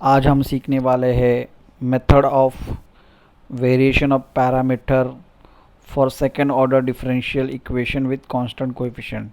आज हम सीखने वाले हैं method of variation of parameter for second order differential equation with constant coefficient.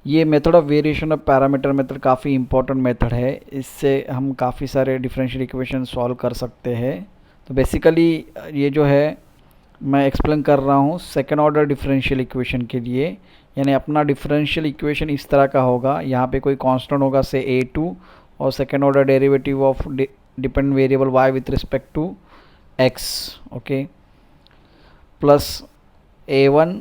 ये method of variation of parameter method काफ़ी इंपॉर्टेंट मेथड है। इससे हम काफ़ी सारे डिफरेंशियल इक्वेशन सॉल्व कर सकते हैं। तो बेसिकली ये जो है मैं एक्सप्लेन कर रहा हूँ सेकेंड ऑर्डर डिफरेंशियल इक्वेशन के लिए। यानी अपना डिफरेंशियल इक्वेशन इस तरह का होगा, यहाँ पे कोई कांस्टेंट होगा से a2 और second order derivative of dependent variable y with respect to x, okay, plus a1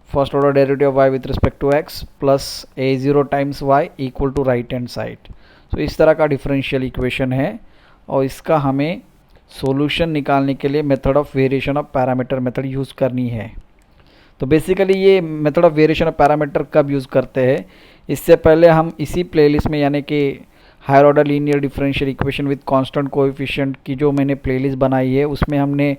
first order derivative of y with respect to x plus a0 times y equal to right hand side. तो इस तरह का differential equation है और इसका हमें solution निकालने के लिए method of variation of parameter method use करनी है। तो बेसिकली ये method of variation of parameter कब यूज़ करते हैं, इससे पहले हम इसी प्लेलिस्ट में यानी कि higher order linear differential equation with constant coefficient की जो मैंने प्लेलिस्ट बनाई है उसमें हमने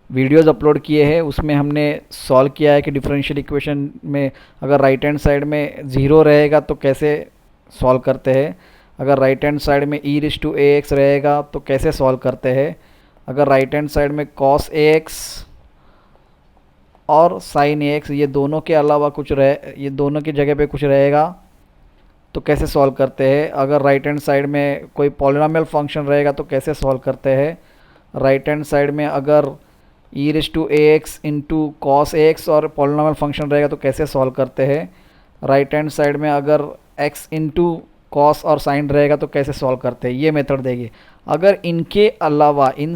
वीडियोज़ अपलोड किए हैं। उसमें हमने सॉल्व किया है कि डिफरेंशियल इक्वेशन में अगर राइट हैंड साइड में ज़ीरो रहेगा तो कैसे सॉल्व करते हैं, अगर राइट हैंड साइड में e⁻ax रहेगा तो कैसे सॉल्व करते हैं, अगर राइट हैंड साइड में cos ax और sin ax ये दोनों के अलावा कुछ ये दोनों की जगह पे कुछ रहेगा तो कैसे सॉल्व करते हैं, अगर राइट हैंड साइड में कोई पॉलिनॉमियल फंक्शन रहेगा तो कैसे सॉल्व करते हैं, राइट हैंड साइड में अगर e⁻ax इंटू cos ax और पॉलिनॉमियल फंक्शन रहेगा तो कैसे सॉल्व करते हैं, राइट हैंड साइड में अगर x इंटू कॉस और साइन रहेगा तो कैसे सॉल्व करते हैं, ये मेथड देगी। अगर इनके अलावा इन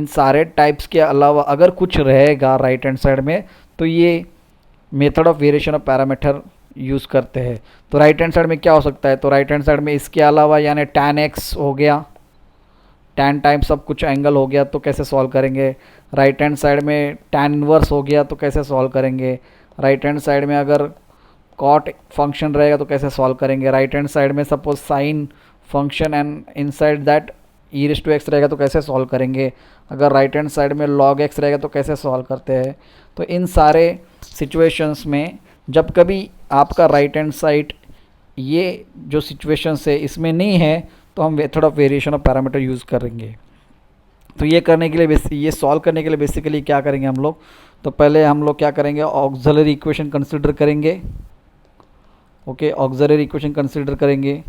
सारे टाइप्स के अलावा अगर कुछ रहेगा राइट हैंड साइड में तो ये method of variation of parameter use करते हैं। तो राइट हैंड साइड में क्या हो सकता है, तो राइट हैंड साइड में इसके अलावा यानी tan x हो गया, tan टाइम्स सब कुछ एंगल हो गया तो कैसे सॉल्व करेंगे, राइट हैंड साइड में tan इनवर्स हो गया तो कैसे सॉल्व करेंगे, राइट हैंड साइड में अगर कॉट फंक्शन रहेगा तो कैसे सॉल्व करेंगे, राइट हैंड साइड में suppose sine function and inside that e⁻x रहेगा तो कैसे सॉल्व करेंगे, अगर राइट हैंड साइड में log x रहेगा तो कैसे सॉल्व करते हैं। तो इन सारे सिचुएशंस में जब कभी आपका राइट हैंड साइड ये जो सिचुएशंस है इसमें नहीं है तो हम method of variation of parameter use करेंगे। तो ये करने के लिए ये सॉल्व करने के लिए बेसिकली क्या करेंगे हम लोग, तो पहले हम लोग क्या करेंगे ऑक्सिलरी इक्वेशन कंसिडर करेंगे। ओके, ऑक्सिलरी इक्वेशन कंसिडर करेंगे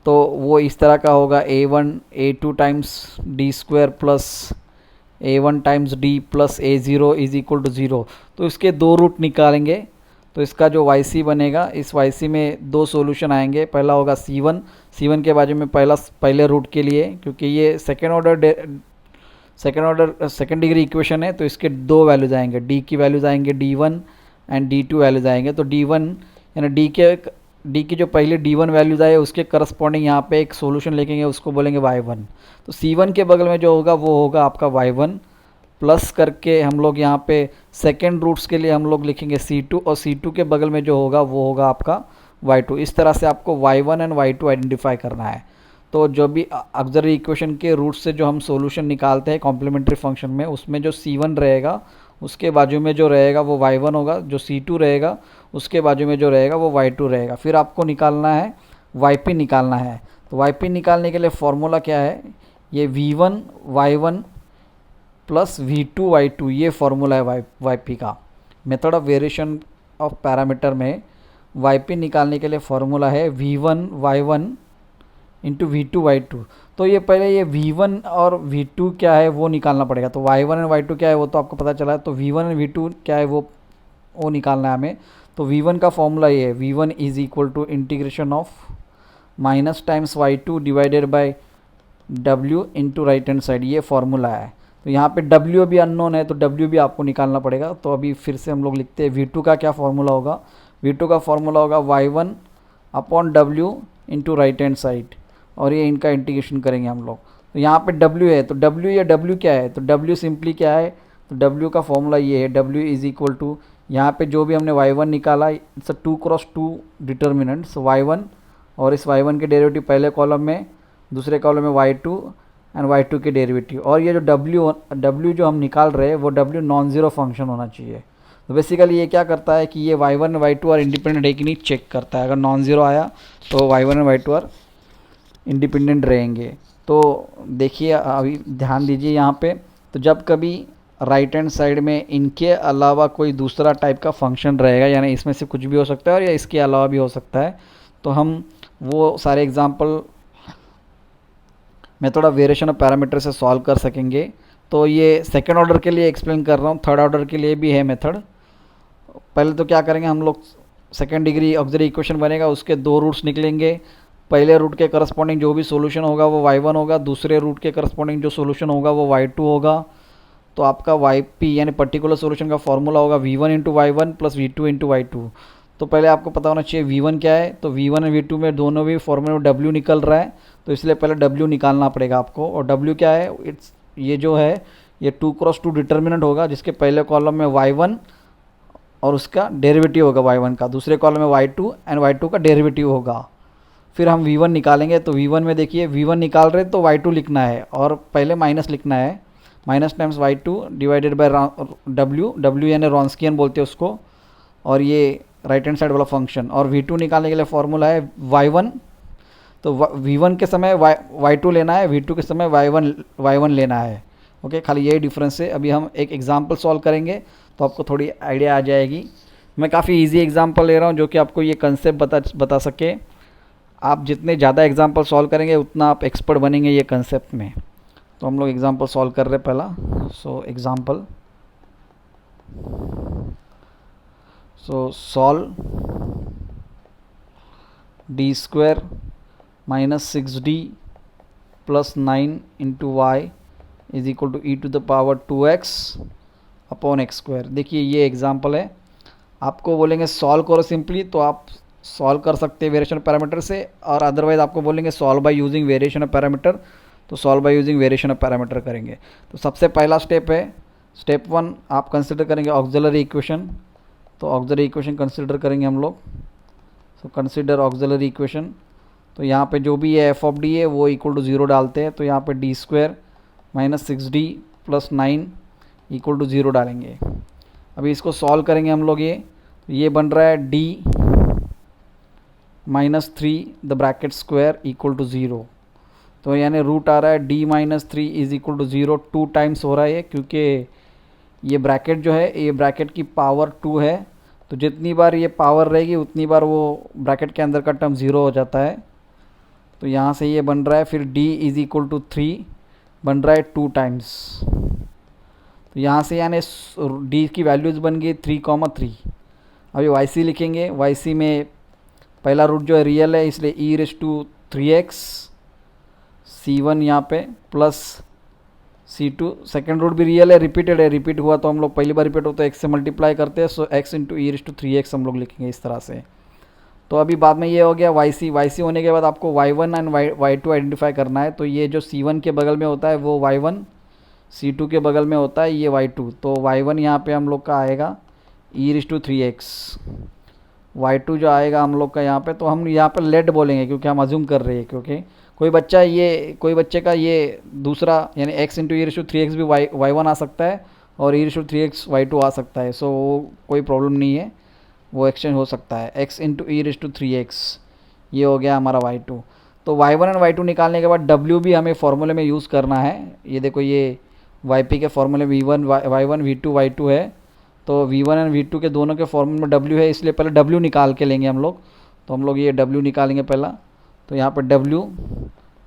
तो वो इस तरह का होगा a1 a2 times D square plus a1 times d plus a0 is equal to 0। तो इसके दो रूट निकालेंगे तो इसका जो yc बनेगा, इस yc में दो सॉल्यूशन आएंगे। पहला होगा c1 के बाजू में पहले रूट के लिए, क्योंकि ये सेकेंड डिग्री इक्वेशन है तो इसके दो वैल्यूज आएंगे, d की वैल्यूज आएंगे d1 एंड d2 वैल्यूज आएंगे। तो d1 यानी d की जो पहले d1 वैल्यूज आए उसके करस्पॉन्डिंग यहाँ पे एक सॉल्यूशन लिखेंगे, उसको बोलेंगे y1। तो c1 के बगल में जो होगा वो होगा आपका y1 प्लस करके हम लोग यहाँ पे सेकेंड रूट्स के लिए हम लोग लिखेंगे c2 और c2 के बगल में जो होगा वो होगा आपका y2। इस तरह से आपको y1 एंड y2 आइडेंटिफाई करना है। तो जो भी ऑक्सिलरी इक्वेशन के रूट से जो हम सॉल्यूशन निकालते हैं कॉम्प्लीमेंट्री फंक्शन में, उसमें जो c1 रहेगा उसके बाजू में जो रहेगा वो y1 होगा, जो c2 रहेगा उसके बाजू में जो रहेगा वो y2 रहेगा। फिर आपको निकालना है yp निकालना है। तो yp निकालने के लिए फॉर्मूला क्या है, ये v1 y1 plus v2 y2 ये फॉर्मूला है yp का। Method of variation of parameter में yp निकालने के लिए फॉर्मूला है v1 y1 into v2 y2। तो ये पहले ये v1 और v2 क्या है वो निकालना पड़ेगा। तो y1 एंड y2 क्या है वो तो आपको पता चला है, तो v1 एंड v2 क्या है वो निकालना है हमें। तो v1 का फॉर्मूला ये है, v1 is equal to integration of minus times y2 divided by w into right hand side, ये फॉर्मूला है। तो यहाँ पे w भी अननोन है तो w भी आपको निकालना पड़ेगा। तो अभी फिर से हम लोग लिखते हैं v2 का क्या फॉर्मूला होगा, v2 का फॉर्मूला होगा y1 upon w into right hand side और ये इनका इंटीग्रेशन करेंगे हम लोग। तो यहाँ पे w है तो w या w क्या है, तो w सिंपली क्या है, तो w का फॉर्मूला ये है, w इज इक्वल टू यहाँ पे जो भी हमने y1 निकाला इट्स 2x2 डिटर्मिनेंट्स y1 और इस y1 के डेरिवेटिव पहले कॉलम में, दूसरे कॉलम में y2 एंड y2 के डेरिवेटिव, और ये जो w जो हम निकाल रहे हैं वो w नॉन ज़ीरो फंक्शन होना चाहिए। तो बेसिकली ये क्या करता है कि ये y1 y2 और इंडिपेंडेंट है कि नहीं चेक करता है। अगर नॉन ज़ीरो आया तो y1 और y2 आर इंडिपेंडेंट रहेंगे। तो देखिए अभी ध्यान दीजिए यहाँ पे, तो जब कभी राइट हैंड साइड में इनके अलावा कोई दूसरा टाइप का फंक्शन रहेगा, यानी इसमें से कुछ भी हो सकता है और या इसके अलावा भी हो सकता है, तो हम वो सारे एग्जांपल मैं थोड़ा वेरिएशन ऑफ पैरामीटर से सॉल्व कर सकेंगे। तो ये सेकेंड ऑर्डर के लिए एक्सप्लेन कर रहा हूँ, थर्ड ऑर्डर के लिए भी है मेथड। पहले तो क्या करेंगे हम लोग, सेकेंड डिग्री ऑक्सिलरी इक्वेशन बनेगा, उसके दो रूट्स निकलेंगे। पहले रूट के करस्पॉन्डिंग जो भी सॉल्यूशन होगा वो y1 होगा, दूसरे रूट के करस्पॉन्डिंग जो सॉल्यूशन होगा वो y2 होगा। तो आपका yp यानी पर्टिकुलर सॉल्यूशन का फॉर्मूला होगा v1 into y1 plus v2 into y2। तो पहले आपको पता होना चाहिए v1 क्या है, तो v1 और v2 में दोनों भी फॉर्मूले में w निकल रहा है, तो इसलिए पहले w निकालना पड़ेगा आपको। और w क्या है, इट्स ये जो है ये 2x2 डिटर्मिनेंट होगा, जिसके पहले कॉलम में y1 और उसका डेरिवेटिव होगा y1 का, दूसरे कॉलम में y2 एंड y2 का डेरिवेटिव होगा। फिर हम v1 निकालेंगे, तो v1 में देखिए v1 निकाल रहे तो y2 लिखना है और पहले माइनस लिखना है, minus times y2 divided by w यानी रॉन्स्कियन बोलते हैं उसको, और ये राइट हैंड साइड वाला फंक्शन। और v2 निकालने के लिए फॉर्मूला है y1, तो v1 के समय y2 लेना है, v2 के समय y1 लेना है। ओके, खाली यही डिफरेंस है। अभी हम एक एग्जांपल सॉल्व करेंगे तो आपको थोड़ी आइडिया आ जाएगी। मैं काफ़ी इजी एग्जांपल ले रहा हूँ जो कि आपको ये कंसेप्ट बता सके। आप जितने ज़्यादा एग्जांपल सॉल्व करेंगे उतना आप एक्सपर्ट बनेंगे ये कंसेप्ट में। तो हम लोग एग्जांपल सॉल्व कर रहे हैं पहला। Example solve D square minus 6d plus 9 into y is equal to e to the power 2x upon x square. देखिए ये एग्जांपल है, आपको बोलेंगे सॉल्व करो सिंपली तो आप सॉल्व कर सकते हैं वेरिएशन पैरामीटर से, और अदरवाइज आपको बोलेंगे solve by using variation of parameter, तो solve by using variation of parameter करेंगे। तो सबसे पहला स्टेप है, स्टेप 1 आप कंसिडर करेंगे ऑक्सिलरी इक्वेशन। तो ऑक्सिलरी इक्वेशन कंसिडर करेंगे हम लोग। तो कंसिडर ऑक्सिलरी इक्वेशन, तो यहाँ पे जो भी है एफ ऑफ डी है वो इक्वल टू 0 डालते हैं, तो यहाँ पे D square minus 6d plus 9 equal to 0 डालेंगे। अभी इसको सॉल्व करेंगे हम लोग, ये बन रहा है d minus 3 the bracket square equal to 0। तो यानी रूट आ रहा है d minus 3 is equal to 0, 2 times हो रहा है ये, क्योंकि ये ब्रैकेट जो है ये ब्रैकेट की पावर 2 है, तो जितनी बार ये पावर रहेगी उतनी बार वो ब्रैकेट के अंदर का टर्म 0 हो जाता है। तो यहाँ से ये बन रहा है, फिर d इज इक्वल टू 3 बन रहा है 2 टाइम्स। तो यहाँ से यानी d की वैल्यूज़ बन गई 3,3। अभी yc लिखेंगे, yc में पहला रूट जो है रियल है इसलिए e race to 3x c1 यहाँ पे प्लस c2, सेकेंड रूट भी रियल है, रिपीटेड है, रिपीट हुआ तो हम लोग पहली बार रिपीट होता है x से मल्टीप्लाई करते हैं, so x into e raise to 3x हम लोग लिखेंगे इस तरह से। तो अभी बाद में ये हो गया yc होने के बाद आपको y1 एंड y2 आइडेंटिफाई करना है। तो ये जो c1 के बगल में होता है वो y1, c2 के बगल में होता है ये y2। तो y1 यहाँ पे हम लोग का आएगा e race to 3x, y2 जो आएगा हम लोग का यहाँ पे, तो हम यहाँ पे लेट बोलेंगे क्योंकि हम अज्यूम कर रहे हैं, क्योंकि कोई बच्चे का ये दूसरा यानी x into e raise to 3x भी y1 आ सकता है और ई रेस टू 3x y2 आ सकता है। सो वो कोई प्रॉब्लम नहीं है, वो एक्सचेंज हो सकता है। x into e raise to 3x ये हो गया हमारा y2। तो y1 एंड y2 निकालने के बाद w भी हमें फॉर्मूले में यूज़ करना है। ये देखो ये yp के फॉर्मूले v1 y1 v2 y2 है, तो v1 एंड v2 के दोनों के फॉर्मूले में w है, इसलिए पहले w निकाल के लेंगे हम लोग। तो हम लोग ये w निकालेंगे पहला। तो यहाँ पर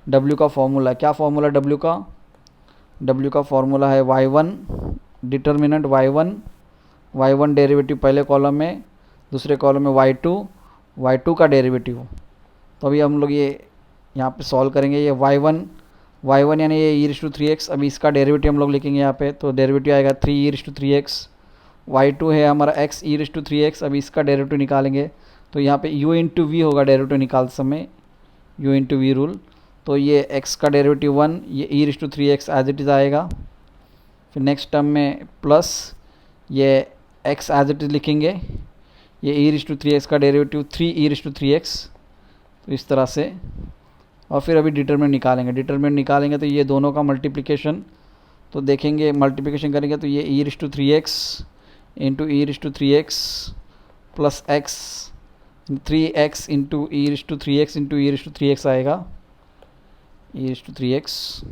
w का फॉर्मूला क्या फॉर्मूला w का फॉर्मूला है y1 डिटर्मिनेंट y1 डेरिवेटिव पहले कॉलम में, दूसरे कॉलम में y2 का डेरिवेटिव। तो अभी हम लोग ये यहाँ पे सॉल्व करेंगे, ये y1 यानी ये ई रेस टू 3x, अभी इसका डेरिवेटिव हम लोग लिखेंगे यहाँ पे, तो डेरिवेटिव आएगा 3 ई रेस टू 3x। y2 है हमारा x E raise to 3x, अभी इसका डेरिवेटिव निकालेंगे, तो यहाँ पे u इंटू वी होगा डेरिवेटिव निकालते समय, u इंटू वी रूल। तो ये x का डेरिवेटिव 1, ये e raise to 3x as it is आएगा। फिर नेक्स्ट टर्म में प्लस ये x एज इट इज़ लिखेंगे, ये ई रेस टू 3x का derivative 3 E raise to 3x, तो इस तरह से। और फिर अभी डिटरमिनेंट निकालेंगे तो ये दोनों का मल्टीप्लिकेशन, तो देखेंगे मल्टीप्लिकेशन करेंगे तो ये e raise to 3x into e raise to 3x plus x 3x into e raise to 3x into e raise to 3x आएगा। e⁻³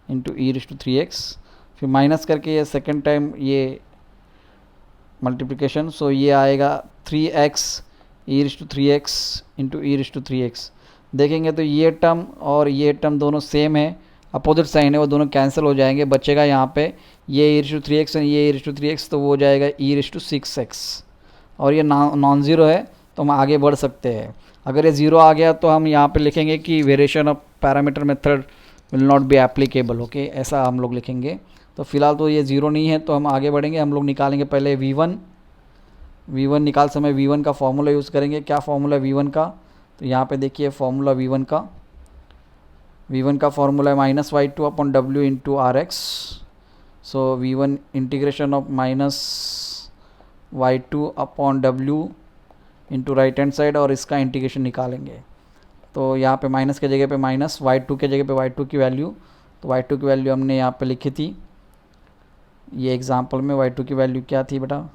इंटू e⁻³, फिर माइनस करके ये सेकेंड टाइम ये मल्टीप्लिकेशन, सो ये आएगा 3x e⁻³ इंटू e⁻³ देखेंगे तो ये टर्म और ये टर्म दोनों सेम है, अपोजिट साइन है, वो दोनों कैंसिल हो जाएंगे, बचेगा यहाँ पे ये e⁻³ और ये e⁻³, तो वो हो जाएगा e⁻6x, और ये नॉन ज़ीरो है तो हम आगे बढ़ सकते हैं। अगर ये ज़ीरो आ गया तो हम यहाँ पे लिखेंगे कि variation of parameter method will not be applicable, okay, ऐसा हम लोग लिखेंगे। तो फिलहाल तो ये ज़ीरो नहीं है तो हम आगे बढ़ेंगे, हम लोग निकालेंगे पहले v1 निकाल समय v1 का फॉर्मूला यूज़ करेंगे। क्या फॉर्मूला v1 का, तो यहाँ पे देखिए फॉर्मूला v1 का फॉर्मूला है -y2/w into RX। So v1 integration of -y2/w into right hand side, और इसका इंटीग्रेशन निकालेंगे। तो यहाँ पे माइनस के जगह पे माइनस, y2 के जगह पे y2 की वैल्यू, तो y2 की वैल्यू हमने यहाँ पे लिखी थी, ये एग्जांपल में y2 की वैल्यू क्या थी बेटा,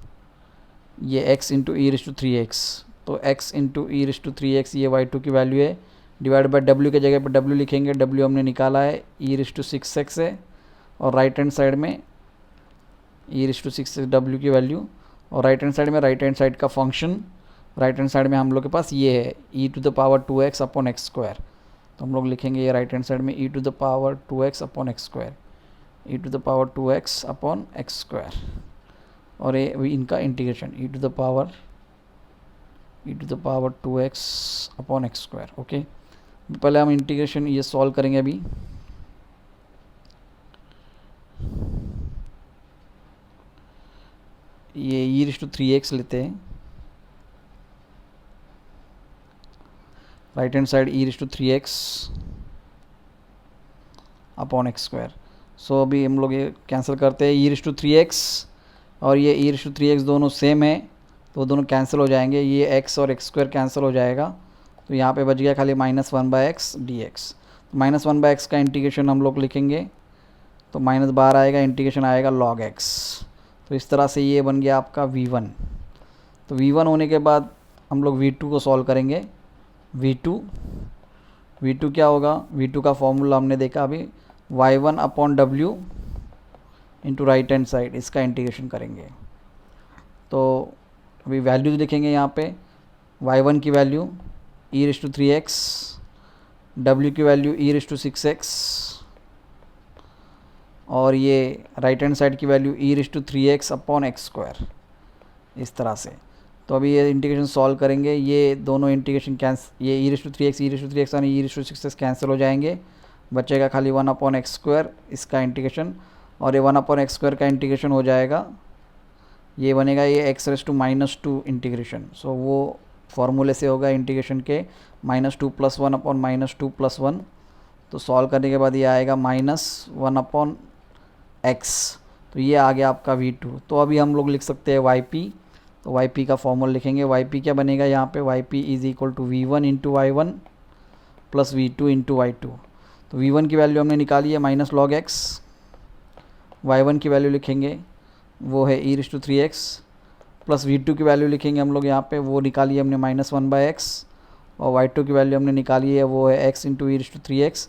ये x इंटू e⁻3x, तो x इंटू e⁻3x ये y2 की वैल्यू है, डिवाइड बाय w के जगह पे w लिखेंगे, w हमने निकाला है e⁻6x है, और राइट हैंड साइड में e⁻6 w की वैल्यू, और राइट हैंड साइड में राइट हैंड साइड का फंक्शन, राइट हैंड साइड में हम लोग के पास ये है e⁻²x/x², तो हम लोग लिखेंगे ये राइट हैंड साइड में e⁻²x/x², e⁻²x/x², और ये इनका इंटीग्रेशन e⁻²x/x², ओके। पहले हम इंटीग्रेशन ये सॉल्व करेंगे अभी। ये e⁻3x लेते हैं, राइट हैंड साइड e⁻3x/x²। सो अभी हम लोग ये कैंसिल करते हैं, e⁻3x और ये e⁻3x दोनों सेम है तो दोनों कैंसिल हो जाएंगे, ये x और x² कैंसिल हो जाएगा, तो यहाँ पे बच गया खाली -1/x dx। -1/x का इंटीग्रेशन हम लोग लिखेंगे, तो माइनस बाहर आएगा, इंटीग्रेशन आएगा log x, तो इस तरह से ये बन गया आपका v1। तो v1 होने के बाद हम लोग v2 को सॉल्व करेंगे। v2 क्या होगा, v2 का फॉर्मूला हमने देखा अभी, y1/w into right hand side, इसका इंटीग्रेशन करेंगे। तो अभी वैल्यूज लिखेंगे यहाँ पे, y1 की वैल्यू e⁻3x, w की वैल्यू e⁻6x, और ये राइट हैंड साइड की वैल्यू e⁻3x/x², इस तरह से। तो अभी ये इंटीग्रेशन सॉल्व करेंगे, ये दोनों इंटीग्रेशन ये e⁻3x और e⁻6x कैंसिल हो जाएंगे, बचेगा खाली 1/x², इसका इंटीग्रेशन, और ये 1/x² का इंटीग्रेशन हो जाएगा, ये बनेगा ये x⁻² इंटीग्रेशन। सो वो फॉर्मूले से होगा इंटीग्रेशन के -2 + 1/-2 + 1, तो सॉल्व करने के बाद ये आएगा -1/x, तो ये आ गया आपका v2। तो अभी हम लोग लिख सकते हैं yp, तो yp का फॉर्मूला लिखेंगे, yp क्या बनेगा यहाँ पे, yp = v1 into y1 plus v2 into y2। तो v1 की वैल्यू हमने निकाली है -log x, y1 की वैल्यू लिखेंगे वो है e⁻3x, प्लस v2 की वैल्यू लिखेंगे हम लोग यहाँ पे, वो निकाली है हमने -1/x, और y2 की वैल्यू हमने निकाली है वो है x इंटू e⁻3x।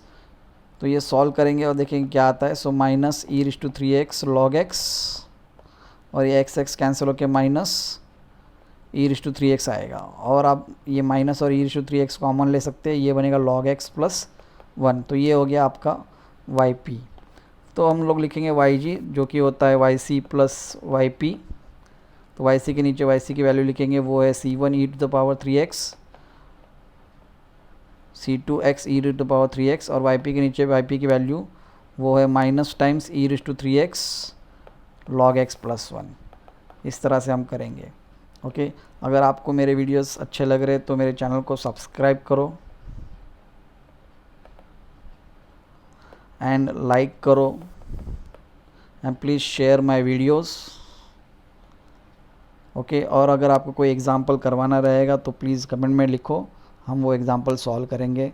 तो ये सॉल्व करेंगे और देखेंगे क्या आता है, सो -e⁻3x log x, और ये x कैंसिल होकर -e⁻3x आएगा, और आप ये माइनस और e⁻3x कॉमन ले सकते हैं, ये बनेगा log x + 1, तो ये हो गया आपका yp। तो हम लोग लिखेंगे yg जो कि होता है yc + yp, तो yc के नीचे yc की वैल्यू लिखेंगे वो है c1 e⁻3x, c2x e⁻3x, और yp के नीचे yp की वैल्यू वो है -टाइम्स e⁻3x log x + 1, इस तरह से हम करेंगे, ओके। अगर आपको मेरे वीडियोस अच्छे लग रहे तो मेरे चैनल को सब्सक्राइब करो एंड लाइक करो, and please share my videos, okay. और अगर आपको कोई एग्ज़ाम्पल करवाना रहेगा तो प्लीज़ कमेंट में लिखो, हम वो एग्ज़ाम्पल सॉल्व करेंगे।